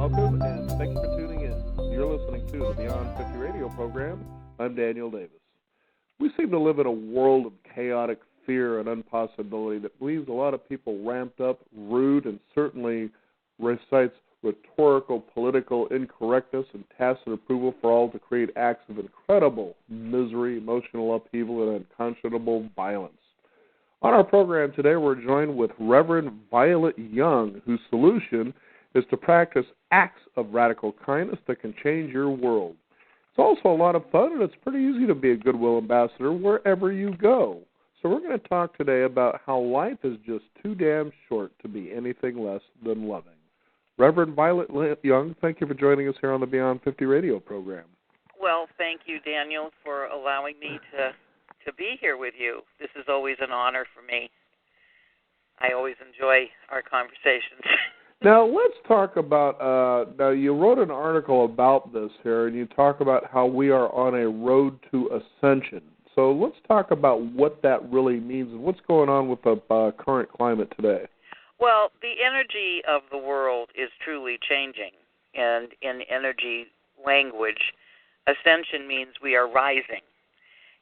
welcome, and thank you for tuning in. You're listening to the Beyond 50 radio program. I'm Daniel Davis. We seem to live in a world of chaotic fear and impossibility that leaves a lot of people ramped up, rude, and certainly recites rhetorical, political incorrectness and tacit approval for all to create acts of incredible misery, emotional upheaval, and unconscionable violence. On our program today, we're joined with Reverend Violet Young, whose solution is to practice acts of radical kindness that can change your world. It's also a lot of fun, and it's pretty easy to be a goodwill ambassador wherever you go. So we're going to talk today about how life is just too damn short to be anything less than loving. Reverend Violet Young, thank you for joining us here on the Beyond 50 radio program. Well, thank you, Daniel, for allowing me to be here with you. This is always an honor for me. I always enjoy our conversations. Now, let's talk about, now you wrote an article about this here, and you talk about how we are on a road to ascension. So let's talk about what that really means and what's going on with the current climate today. Well, the energy of the world is truly changing, and in energy language, ascension means we are rising.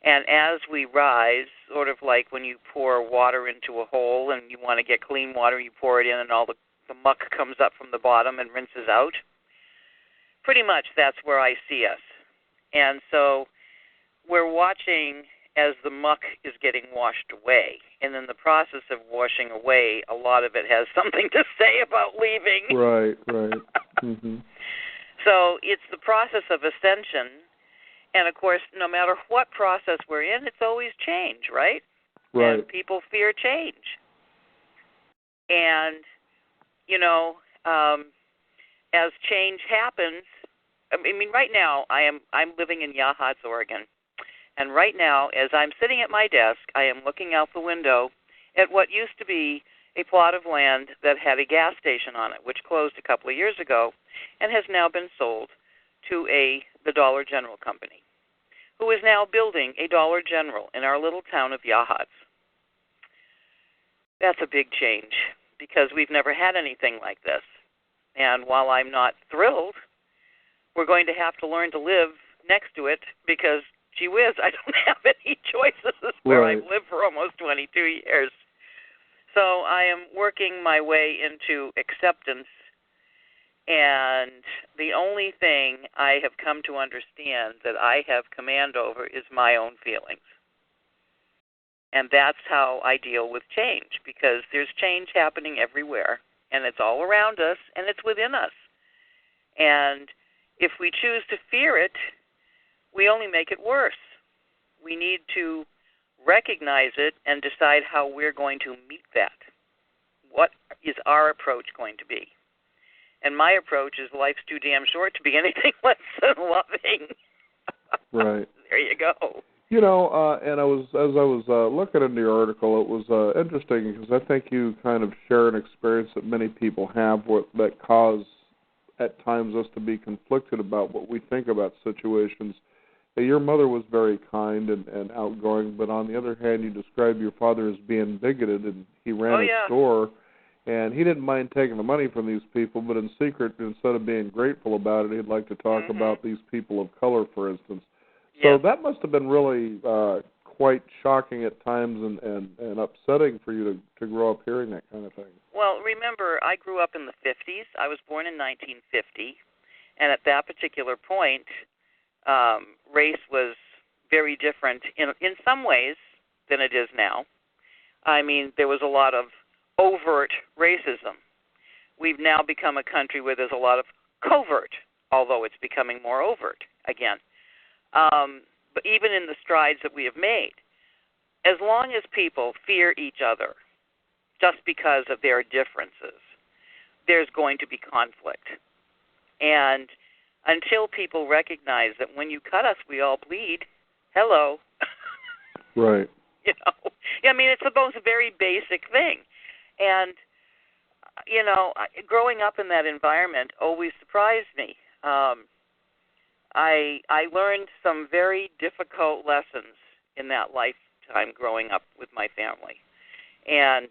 And as we rise, sort of like when you pour water into a hole and you want to get clean water, you pour it in and all the muck comes up from the bottom and rinses out. Pretty much that's where I see us. And so we're watching as the muck is getting washed away. And in the process of washing away, a lot of it has something to say about leaving. Right. Mm-hmm. So it's the process of ascension. And, of course, no matter what process we're in, it's always change, right? Right. And people fear change. And, you know, as change happens, I mean, right now I'm living in Yachats, Oregon. And right now, as I'm sitting at my desk, I am looking out the window at what used to be a plot of land that had a gas station on it, which closed a couple of years ago and has now been sold to the Dollar General company, who is now building a Dollar General in our little town of Yachats. That's a big change because we've never had anything like this. And while I'm not thrilled, we're going to have to learn to live next to it because, gee whiz, I don't have any choices. This is where Right. I've lived for almost 22 years. So I am working my way into acceptance. And the only thing I have come to understand that I have command over is my own feelings. And that's how I deal with change, because there's change happening everywhere, and it's all around us, and it's within us. And if we choose to fear it, we only make it worse. We need to recognize it and decide how we're going to meet that. What is our approach going to be? And my approach is life's too damn short to be anything less than loving. Right. There you go. You know, and as I was looking into your article, it was interesting because I think you kind of share an experience that many people have that cause at times us to be conflicted about what we think about situations. Your mother was very kind and outgoing, but on the other hand, you described your father as being bigoted, and he ran a store. And he didn't mind taking the money from these people, but in secret, instead of being grateful about it, he'd like to talk about these people of color, for instance. So that must have been really quite shocking at times and upsetting for you to grow up hearing that kind of thing. Well, remember, I grew up in the 50s. I was born in 1950. And at that particular point, race was very different in some ways than it is now. I mean, there was a lot of overt racism. We've now become a country where there's a lot of covert, although it's becoming more overt again. But even in the strides that we have made, as long as people fear each other just because of their differences, there's going to be conflict. And until people recognize that when you cut us, we all bleed, hello. Right. You know, I mean, it's the most very basic thing. And, you know, growing up in that environment always surprised me. I learned some very difficult lessons in that lifetime growing up with my family. And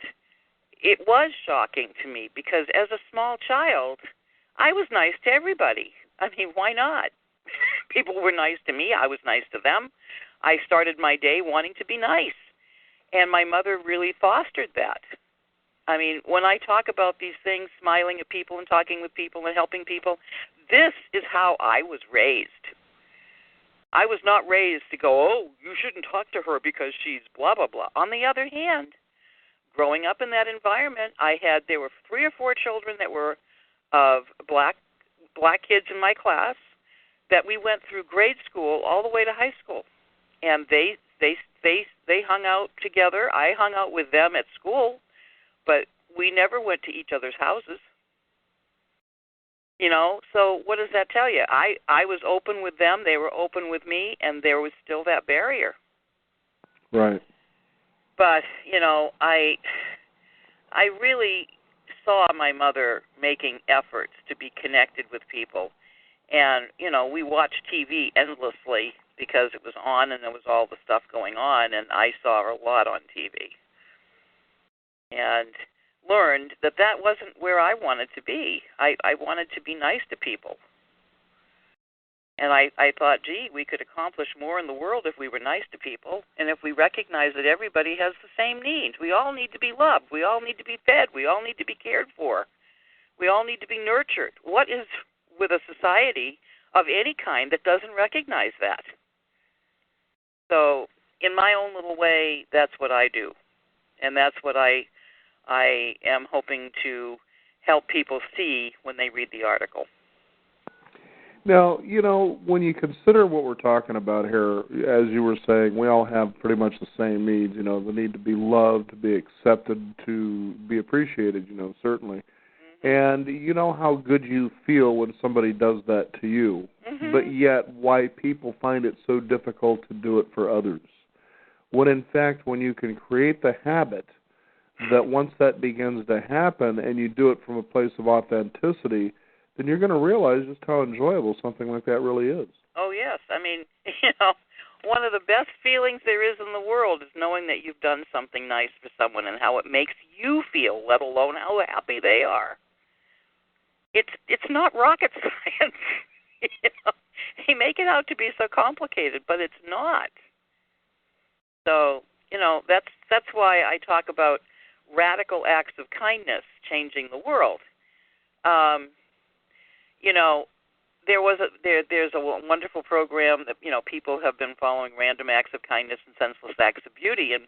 it was shocking to me because as a small child, I was nice to everybody. I mean, why not? People were nice to me. I was nice to them. I started my day wanting to be nice. And my mother really fostered that. I mean, when I talk about these things, smiling at people and talking with people and helping people, this is how I was raised. I was not raised to go, oh, you shouldn't talk to her because she's blah, blah, blah. On the other hand, growing up in that environment, there were 3 or 4 children that were of black kids in my class that we went through grade school all the way to high school. And they hung out together. I hung out with them at school, but we never went to each other's houses. You know, so what does that tell you? I was open with them, they were open with me, and there was still that barrier. Right. But, you know, I really saw my mother making efforts to be connected with people. And, you know, we watched TV endlessly because it was on and there was all the stuff going on, and I saw a lot on TV. And learned that wasn't where I wanted to be. I wanted to be nice to people. And I thought, gee, we could accomplish more in the world if we were nice to people, and if we recognize that everybody has the same needs. We all need to be loved. We all need to be fed. We all need to be cared for. We all need to be nurtured. What is with a society of any kind that doesn't recognize that? So in my own little way, that's what I do. And that's what I am hoping to help people see when they read the article. Now, you know, when you consider what we're talking about here, as you were saying, we all have pretty much the same needs, you know, the need to be loved, to be accepted, to be appreciated, you know, certainly. Mm-hmm. And you know how good you feel when somebody does that to you, mm-hmm. but yet why people find it so difficult to do it for others. When in fact, when you can create the habit that once that begins to happen and you do it from a place of authenticity, then you're going to realize just how enjoyable something like that really is. Oh, yes. I mean, you know, one of the best feelings there is in the world is knowing that you've done something nice for someone and how it makes you feel, let alone how happy they are. It's not rocket science. You know, they make it out to be so complicated, but it's not. So, you know, that's why I talk about radical acts of kindness changing the world. You know, there's a wonderful program that, you know, people have been following, Random Acts of Kindness and Senseless Acts of Beauty, and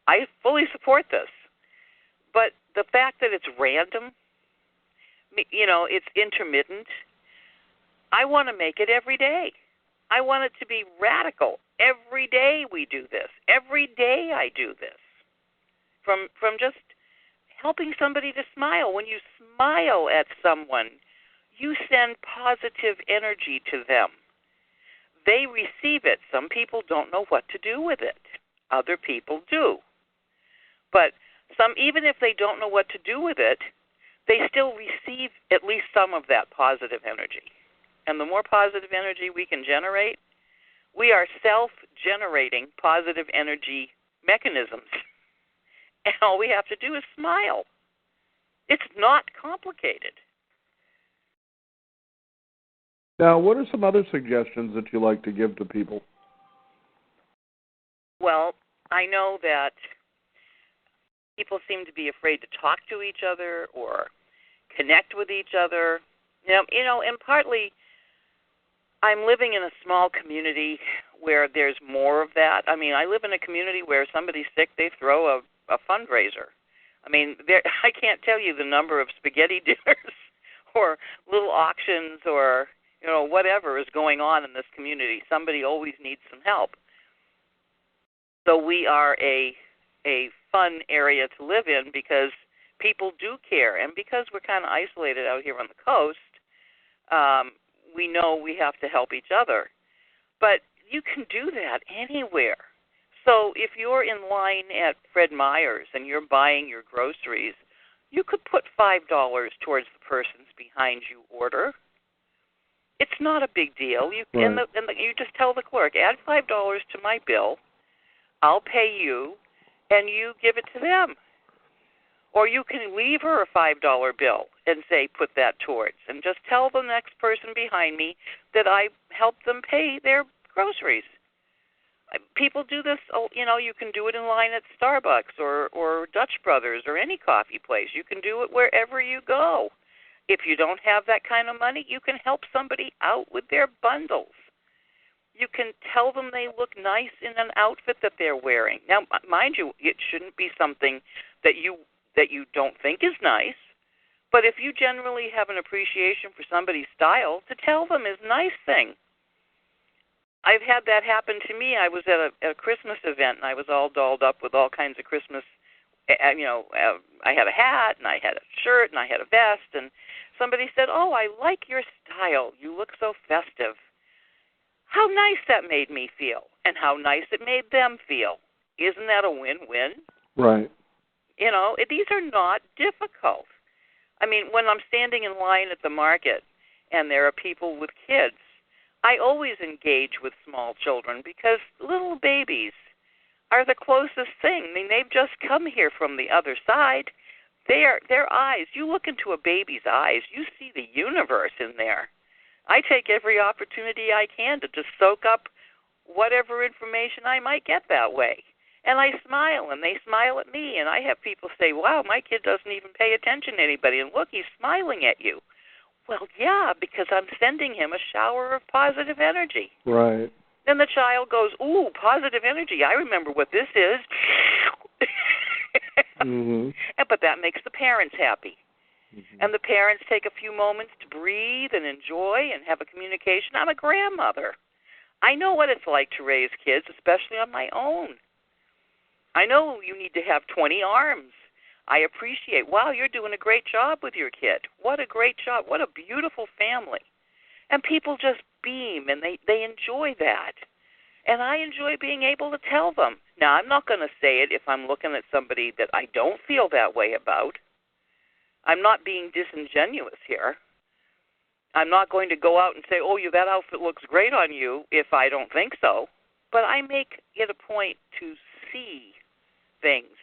I fully support this. But the fact that it's random, you know, it's intermittent, I want to make it every day. I want it to be radical. Every day we do this. Every day I do this. From just helping somebody to smile. When you smile at someone, you send positive energy to them. They receive it. Some people don't know what to do with it. Other people do. But even if they don't know what to do with it, they still receive at least some of that positive energy. And the more positive energy we can generate, we are self-generating positive energy mechanisms. And all we have to do is smile. It's not complicated. Now, what are some other suggestions that you like to give to people? Well, I know that people seem to be afraid to talk to each other or connect with each other. You know, and partly I'm living in a small community where there's more of that. I mean, I live in a community where somebody's sick, they throw a fundraiser. I mean, I can't tell you the number of spaghetti dinners or little auctions or, you know, whatever is going on in this community. Somebody always needs some help. So we are a fun area to live in because people do care. And because we're kind of isolated out here on the coast, we know we have to help each other. But you can do that anywhere. So if you're in line at Fred Meyer's and you're buying your groceries, you could put $5 towards the person's behind you order. It's not a big deal. You you just tell the clerk, add $5 to my bill, I'll pay you, and you give it to them. Or you can leave her a $5 bill and say, put that towards. And just tell the next person behind me that I helped them pay their groceries. People do this, you can do it in line at Starbucks or Dutch Brothers or any coffee place. You can do it wherever you go. If you don't have that kind of money, you can help somebody out with their bundles. You can tell them they look nice in an outfit that they're wearing. Now, mind you, it shouldn't be something that you don't think is nice. But if you generally have an appreciation for somebody's style, to tell them is a nice thing. I've had that happen to me. I was at a Christmas event, and I was all dolled up with all kinds of Christmas, I had a hat, and I had a shirt, and I had a vest, and somebody said, "Oh, I like your style. You look so festive." How nice that made me feel, and how nice it made them feel. Isn't that a win-win? Right. These are not difficult. I mean, when I'm standing in line at the market and there are people with kids, I always engage with small children because little babies are the closest thing. I mean, they've just come here from the other side. Their eyes, you look into a baby's eyes, you see the universe in there. I take every opportunity I can to just soak up whatever information I might get that way. And I smile, and they smile at me. And I have people say, "Wow, my kid doesn't even pay attention to anybody. And look, he's smiling at you." Well, yeah, because I'm sending him a shower of positive energy. Right. Then the child goes, "Ooh, positive energy. I remember what this is." Mm-hmm. But that makes the parents happy. Mm-hmm. And the parents take a few moments to breathe and enjoy and have a communication. I'm a grandmother. I know what it's like to raise kids, especially on my own. I know you need to have 20 arms. I appreciate, wow, you're doing a great job with your kid. What a great job. What a beautiful family. And people just beam, and they enjoy that. And I enjoy being able to tell them. Now, I'm not going to say it if I'm looking at somebody that I don't feel that way about. I'm not being disingenuous here. I'm not going to go out and say, "Oh, that outfit looks great on you," if I don't think so. But I make it a point to see things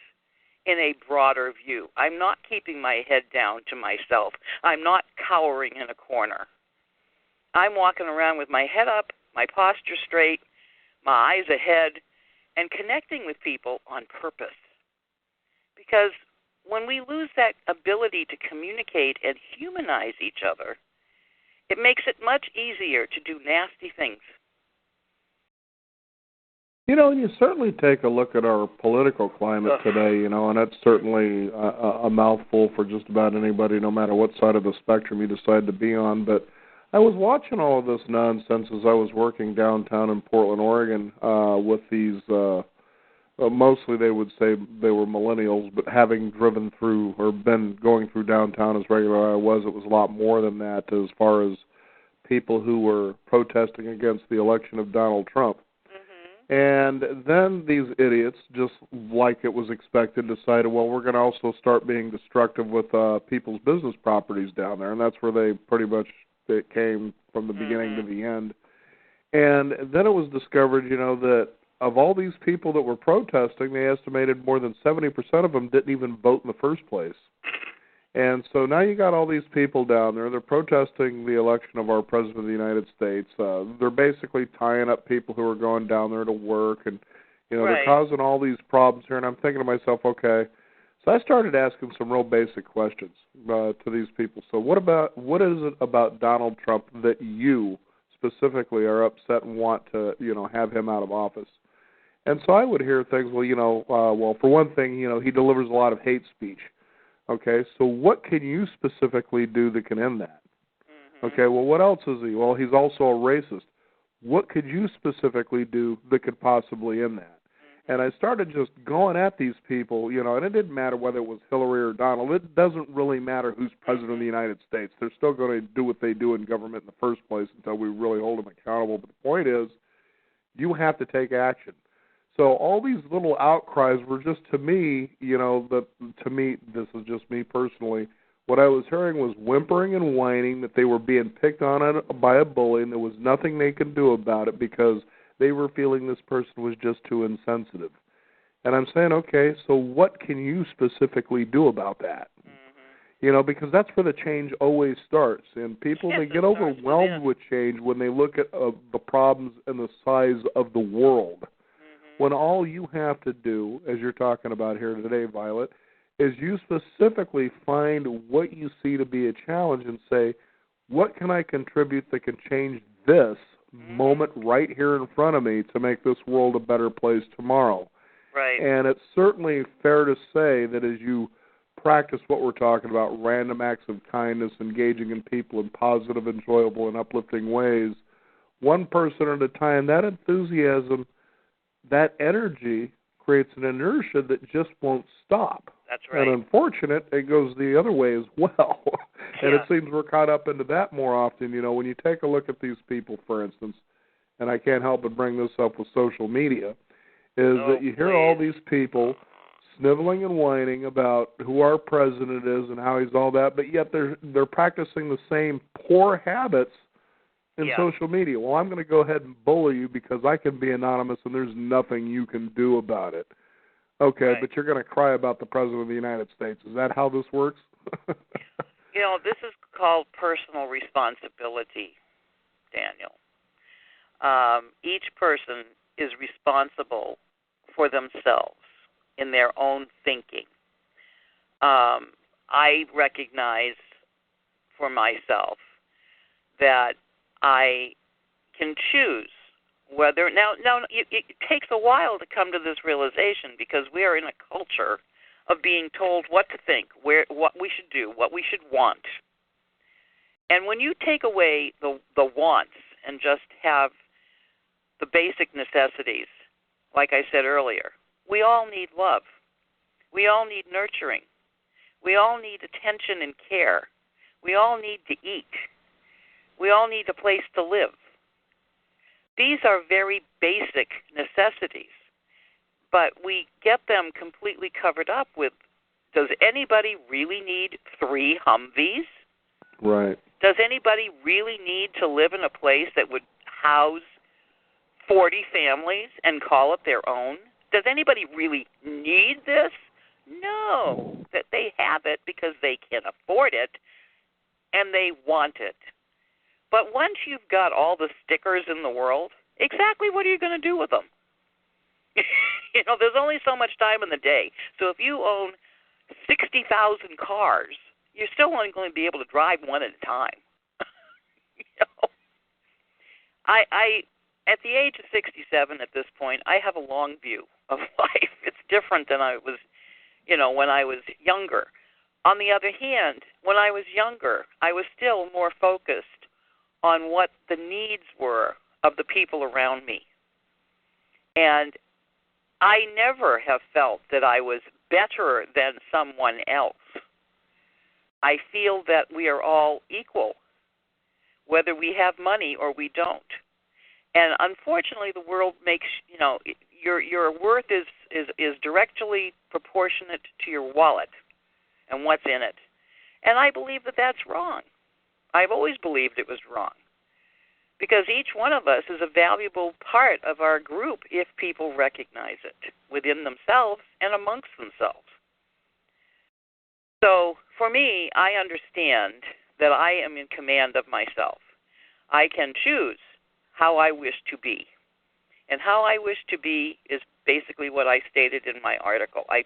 in a broader view. I'm not keeping my head down to myself. I'm not cowering in a corner. I'm walking around with my head up, my posture straight, my eyes ahead, and connecting with people on purpose. Because when we lose that ability to communicate and humanize each other, it makes it much easier to do nasty things. And you certainly take a look at our political climate today, and that's certainly a mouthful for just about anybody, no matter what side of the spectrum you decide to be on. But I was watching all of this nonsense as I was working downtown in Portland, Oregon, with these, mostly they would say they were millennials, but having driven through or been going through downtown as regular as I was, it was a lot more than that as far as people who were protesting against the election of Donald Trump. And then these idiots, just like it was expected, decided, well, we're going to also start being destructive with people's business properties down there. And that's where it came from the beginning to the end. And then it was discovered, that of all these people that were protesting, they estimated more than 70% of them didn't even vote in the first place. And so now you got all these people down there. They're protesting the election of our President of the United States. They're basically tying up people who are going down there to work. And, they're causing all these problems here. And I'm thinking to myself, okay. So I started asking some real basic questions to these people. So what is it about Donald Trump that you specifically are upset and want to, have him out of office? And so I would hear things, well, for one thing, he delivers a lot of hate speech. Okay, so what can you specifically do that can end that? Okay, well, what else is he? Well, he's also a racist. What could you specifically do that could possibly end that? And I started just going at these people, and it didn't matter whether it was Hillary or Donald. It doesn't really matter who's president of the United States. They're still going to do what they do in government in the first place until we really hold them accountable. But the point is, you have to take action. So all these little outcries were just, to me, this is just me personally, what I was hearing was whimpering and whining that they were being picked on by a bully and there was nothing they could do about it because they were feeling this person was just too insensitive. And I'm saying, okay, so what can you specifically do about that? Because that's where the change always starts. And people, they get overwhelmed with change when they look at the problems and the size of the world. Mm-hmm. When all you have to do, as you're talking about here today, Violet, is you specifically find what you see to be a challenge and say, what can I contribute that can change this moment right here in front of me to make this world a better place tomorrow? Right. And it's certainly fair to say that as you practice what we're talking about, random acts of kindness, engaging in people in positive, enjoyable, and uplifting ways, one person at a time, that enthusiasm, that energy creates an inertia that just won't stop. That's right. And unfortunate, it goes the other way as well. And it seems we're caught up into that more often. When you take a look at these people, for instance, and I can't help but bring this up with social media, is that you hear all these people sniveling and whining about who our president is and how he's all that, but yet they're practicing the same poor habits in social media. Well, I'm going to go ahead and bully you because I can be anonymous and there's nothing you can do about it. Okay, but you're going to cry about the President of the United States. Is that how this works? This is called personal responsibility, Daniel. Each person is responsible for themselves in their own thinking. I recognize for myself that I can choose whether now it takes a while to come to this realization because we are in a culture of being told what to think, what we should do, what we should want. And when you take away the wants and just have the basic necessities, like I said earlier, we all need love. We all need nurturing. We all need attention and care. We all need to eat. We all need a place to live. These are very basic necessities, but we get them completely covered up with, does anybody really need 3 Humvees? Right. Does anybody really need to live in a place that would house 40 families and call it their own? Does anybody really need this? No. That they have it because they can afford it and they want it. But once you've got all the stickers in the world, exactly what are you going to do with them? There's only so much time in the day. So if you own 60,000 cars, you're still only going to be able to drive one at a time. I at the age of 67 at this point, I have a long view of life. It's different than I was, when I was younger. On the other hand, when I was younger, I was still more focused on what the needs were of the people around me. And I never have felt that I was better than someone else. I feel that we are all equal, whether we have money or we don't. And unfortunately, the world makes, your worth is directly proportionate to your wallet and what's in it. And I believe that that's wrong. I've always believed it was wrong. Because each one of us is a valuable part of our group if people recognize it within themselves and amongst themselves. So for me, I understand that I am in command of myself. I can choose how I wish to be. And how I wish to be is basically what I stated in my article. I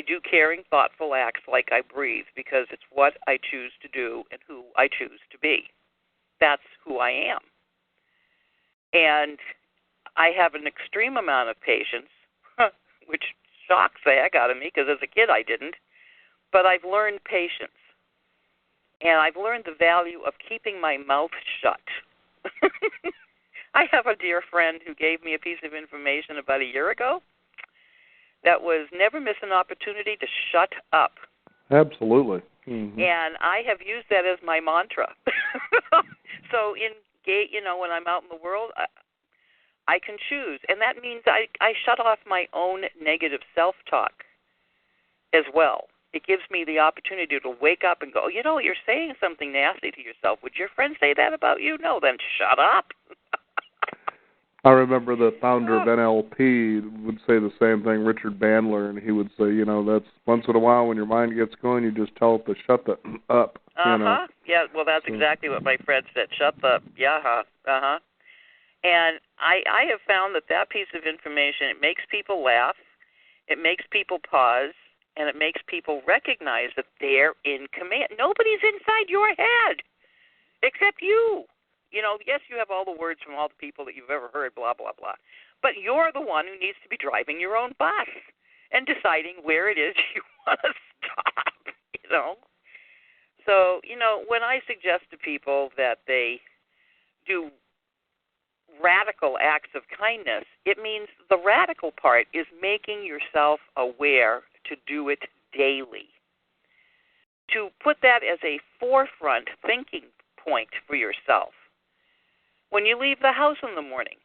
do caring, thoughtful acts like I breathe because it's what I choose to do and who I choose to be. That's who I am. And I have an extreme amount of patience, which shocks the heck out of me because as a kid I didn't. But I've learned patience. And I've learned the value of keeping my mouth shut. I have a dear friend who gave me a piece of information about a year ago that was never miss an opportunity to shut up. Absolutely. Mm-hmm. And I have used that as my mantra. So when I'm out in the world, I can choose. And that means I shut off my own negative self-talk as well. It gives me the opportunity to wake up and go, you're saying something nasty to yourself. Would your friend say that about you? No, then shut up. I remember the founder of NLP would say the same thing, Richard Bandler, and he would say, that's once in a while when your mind gets going, you just tell it to shut the up. Yeah, well, that's exactly what my friend said. Shut the, And I have found that piece of information, it makes people laugh, it makes people pause, and it makes people recognize that they're in command. Nobody's inside your head except you. Yes, you have all the words from all the people that you've ever heard, blah, blah, blah. But you're the one who needs to be driving your own bus and deciding where it is you want to stop, So, when I suggest to people that they do radical acts of kindness, it means the radical part is making yourself aware to do it daily. To put that as a forefront thinking point for yourself. When you leave the house in the morning,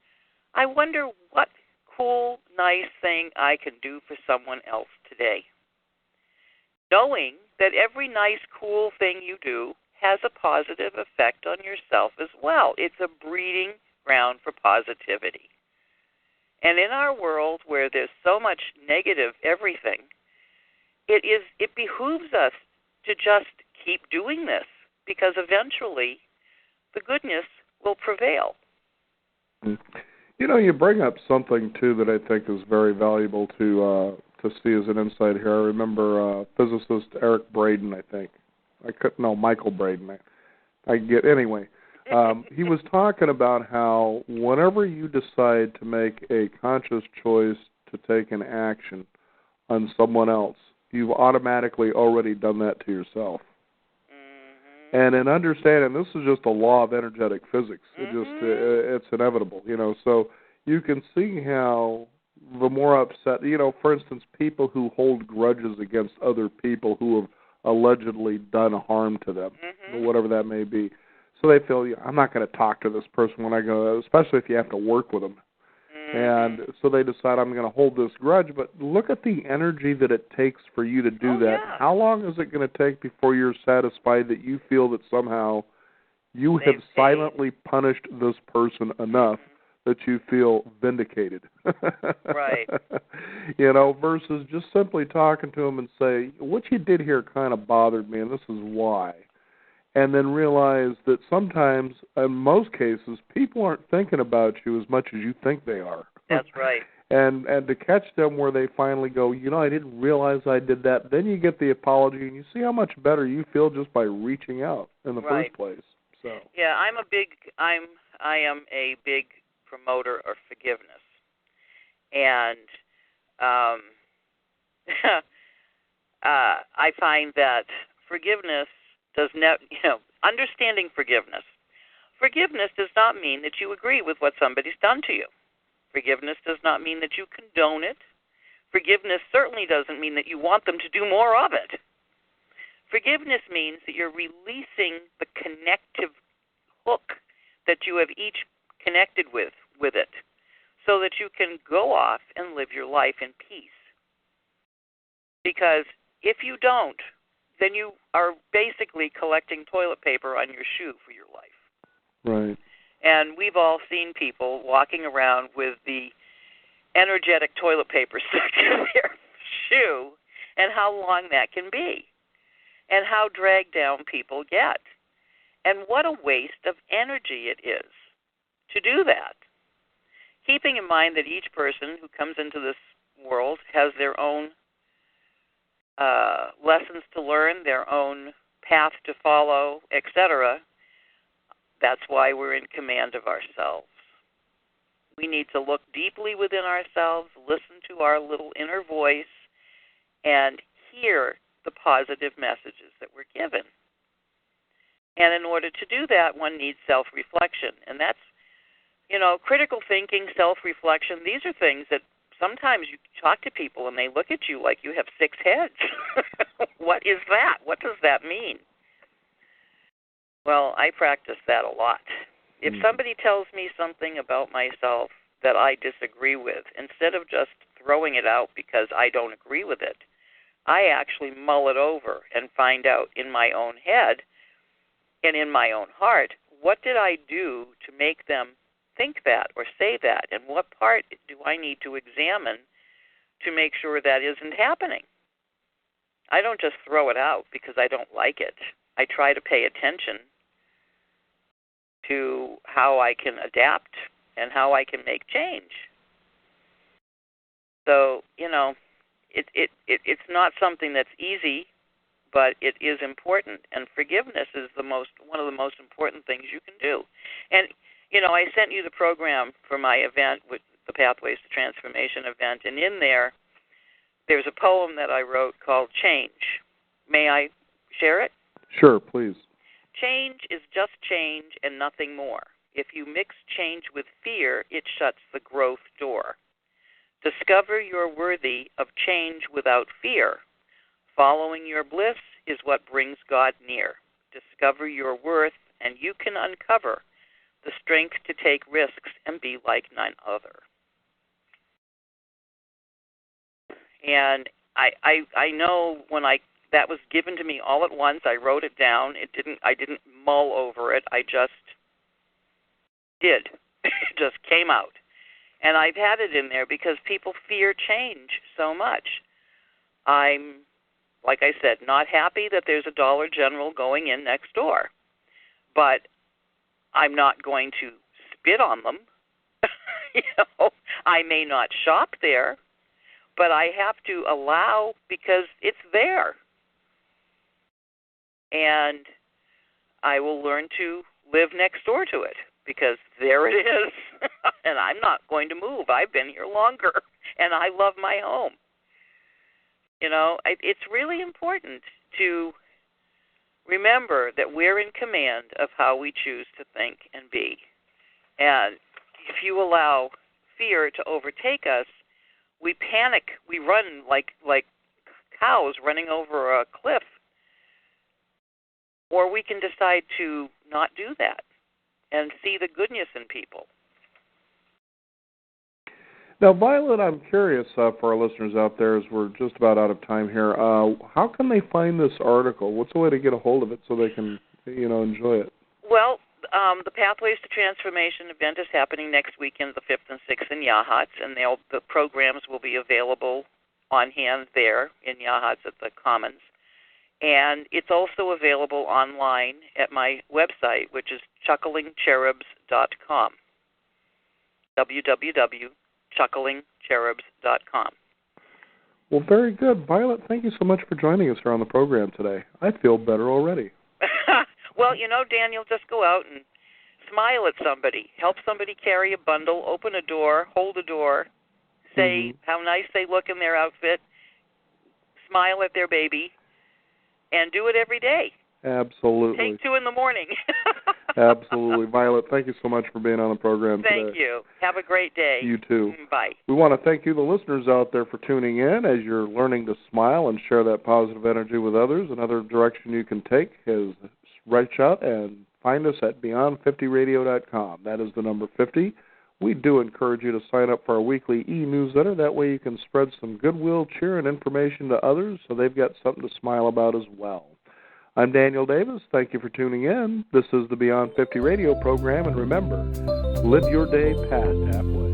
I wonder what cool, nice thing I can do for someone else today. Knowing that every nice, cool thing you do has a positive effect on yourself as well. It's a breeding ground for positivity. And in our world where there's so much negative everything, it behooves us to just keep doing this, because eventually the goodness will prevail. You bring up something, too, that I think is very valuable to see as an insight here. I remember physicist Eric Braden, I think. Michael Braden. Anyway. He was talking about how whenever you decide to make a conscious choice to take an action on someone else, you've automatically already done that to yourself. And in understanding, this is just a law of energetic physics. It's inevitable, So you can see how the more upset, for instance, people who hold grudges against other people who have allegedly done harm to them, whatever that may be. So they feel, I'm not going to talk to this person when I go, especially if you have to work with them. And so they decide, I'm going to hold this grudge. But look at the energy that it takes for you to do that. Yeah. How long is it going to take before you're satisfied that you feel that somehow you have silently punished this person enough that you feel vindicated? Right. Versus just simply talking to them and say, what you did here kind of bothered me, and this is why. And then realize that sometimes, in most cases, people aren't thinking about you as much as you think they are. That's right. And to catch them where they finally go, I didn't realize I did that. Then you get the apology, and you see how much better you feel just by reaching out in the first place. So yeah, I am a big promoter of forgiveness, and I find that forgiveness does not, understanding forgiveness. Forgiveness does not mean that you agree with what somebody's done to you. Forgiveness does not mean that you condone it. Forgiveness certainly doesn't mean that you want them to do more of it. Forgiveness means that you're releasing the connective hook that you have each connected with it, so that you can go off and live your life in peace. Because if you don't, then you are basically collecting toilet paper on your shoe for your life. Right. And we've all seen people walking around with the energetic toilet paper stuck in their shoe, and how long that can be, and how dragged down people get. And what a waste of energy it is to do that. Keeping in mind that each person who comes into this world has their own lessons to learn, their own path to follow, etc. That's why we're in command of ourselves. We need to look deeply within ourselves, listen to our little inner voice, and hear the positive messages that we're given. And in order to do that, one needs self-reflection. And that's, critical thinking, self-reflection. These are things that sometimes you talk to people and they look at you like you have 6 heads. What is that? What does that mean? Well, I practice that a lot. If somebody tells me something about myself that I disagree with, instead of just throwing it out because I don't agree with it, I actually mull it over and find out in my own head and in my own heart, what did I do to make them think that or say that, and what part do I need to examine to make sure that isn't happening? I don't just throw it out because I don't like it. I try to pay attention to how I can adapt and how I can make change. So, it's not something that's easy, but it is important, and forgiveness is one of the most important things you can do. And, I sent you the program for my event, with the Pathways to Transformation event, and in there's a poem that I wrote called Change. May I share it? Sure, please. Change is just change and nothing more. If you mix change with fear, it shuts the growth door. Discover you're worthy of change without fear. Following your bliss is what brings God near. Discover your worth, and you can uncover the strength to take risks and be like none other. And I know when that was given to me all at once, I wrote it down. I didn't mull over it. I just did. It just came out. And I've had it in there because people fear change so much. I'm, like I said, not happy that there's a Dollar General going in next door. But I'm not going to spit on them. I may not shop there, but I have to allow because it's there. And I will learn to live next door to it because there it is. And I'm not going to move. I've been here longer, and I love my home. It's really important to remember that we're in command of how we choose to think and be. And if you allow fear to overtake us, we panic. We run like cows running over a cliff. Or we can decide to not do that and see the goodness in people. Now, Violet, I'm curious for our listeners out there, as we're just about out of time here, how can they find this article? What's the way to get a hold of it so they can, enjoy it? Well, the Pathways to Transformation event is happening next weekend, the 5th and 6th in Yachats, and the programs will be available on hand there in Yachats at the Commons. And it's also available online at my website, which is chucklingcherubs.com, www.chucklingcherubs.com. Well, very good. Violet, thank you so much for joining us here on the program today. I feel better already. Well, Daniel, just go out and smile at somebody. Help somebody carry a bundle, open a door, hold a door, say how nice they look in their outfit, smile at their baby, and do it every day. Absolutely. Take 2 in the morning. Absolutely. Violet, thank you so much for being on the program today. Thank you. Have a great day. You too. Bye. We want to thank you, the listeners out there, for tuning in as you're learning to smile and share that positive energy with others. Another direction you can take is reach out and find us at beyond50radio.com. That is the number 50. We do encourage you to sign up for our weekly e-newsletter. That way you can spread some goodwill, cheer, and information to others so they've got something to smile about as well. I'm Daniel Davis. Thank you for tuning in. This is the Beyond 50 radio program, and remember, live your day past halfway.